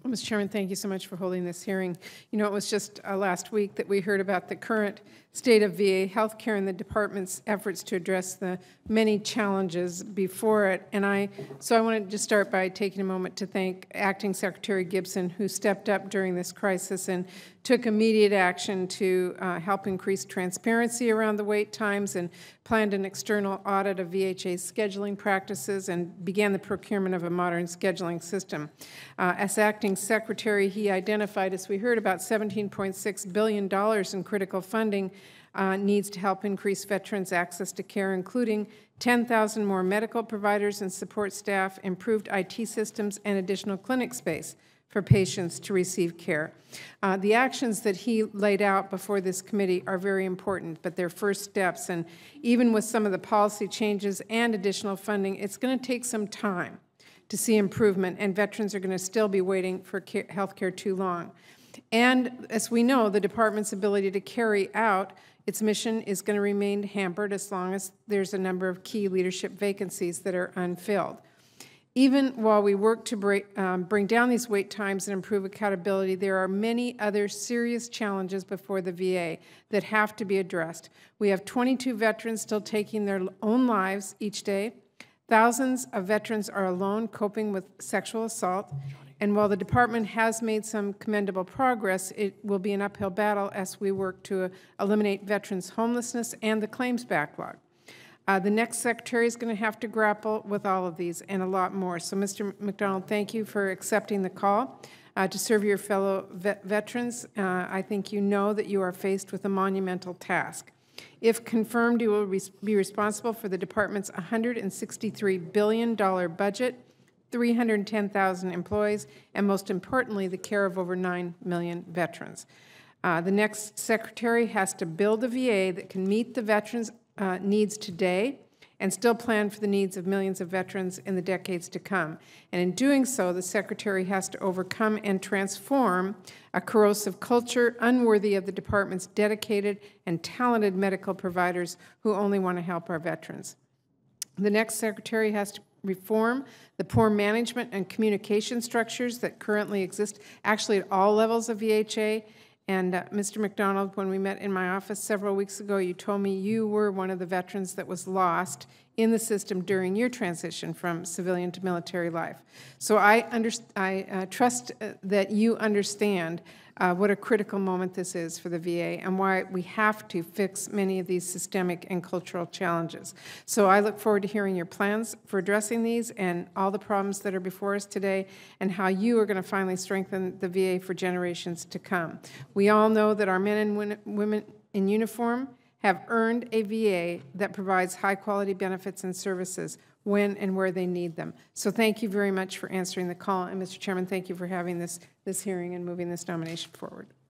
Well, Mr. Chairman, thank you so much for holding this hearing. You know, it was just last week that we heard about the current state of VA healthcare and the department's efforts to address the many challenges before it. And so I wanted to just start by taking a moment to thank Acting Secretary Gibson, who stepped up during this crisis and took immediate action to help increase transparency around the wait times and planned an external audit of VHA's scheduling practices and began the procurement of a modern scheduling system. As Acting Secretary, he identified, as we heard, about $17.6 billion in critical funding needs to help increase veterans' access to care, including 10,000 more medical providers and support staff, improved IT systems, and additional clinic space for patients to receive care. The actions that he laid out before this committee are very important, but they're first steps. And even with some of the policy changes and additional funding, it's going to take some time to see improvement, and veterans are going to still be waiting for health care too long. And as we know, the department's ability to carry out its mission is going to remain hampered as long as there's a number of key leadership vacancies that are unfilled. Even while we work to bring down these wait times and improve accountability, there are many other serious challenges before the VA that have to be addressed. We have 22 veterans still taking their own lives each day. Thousands of veterans are alone coping with sexual assault. And while the department has made some commendable progress, it will be an uphill battle as we work to eliminate veterans' homelessness and the claims backlog. The next secretary is going to have to grapple with all of these and a lot more. So, Mr. McDonald, thank you for accepting the call to serve your fellow veterans. I think you know that you are faced with a monumental task. If confirmed, you will be responsible for the department's $163 billion budget, 310,000 employees, and most importantly, the care of over 9 million veterans. The next secretary has to build a VA that can meet the veterans' needs today and still plan for the needs of millions of veterans in the decades to come. And in doing so, the secretary has to overcome and transform a corrosive culture unworthy of the department's dedicated and talented medical providers who only want to help our veterans. The next secretary has to reform the poor management and communication structures that currently exist actually at all levels of VHA. And Mr. McDonald, when we met in my office several weeks ago, you told me you were one of the veterans that was lost in the system during your transition from civilian to military life. So I trust that you understand what a critical moment this is for the VA and why we have to fix many of these systemic and cultural challenges. So I look forward to hearing your plans for addressing these and all the problems that are before us today and how you are going to finally strengthen the VA for generations to come. We all know that our men and women in uniform have earned a VA that provides high-quality benefits and services when and where they need them. So thank you very much for answering the call. And Mr. Chairman, thank you for having this hearing and moving this nomination forward.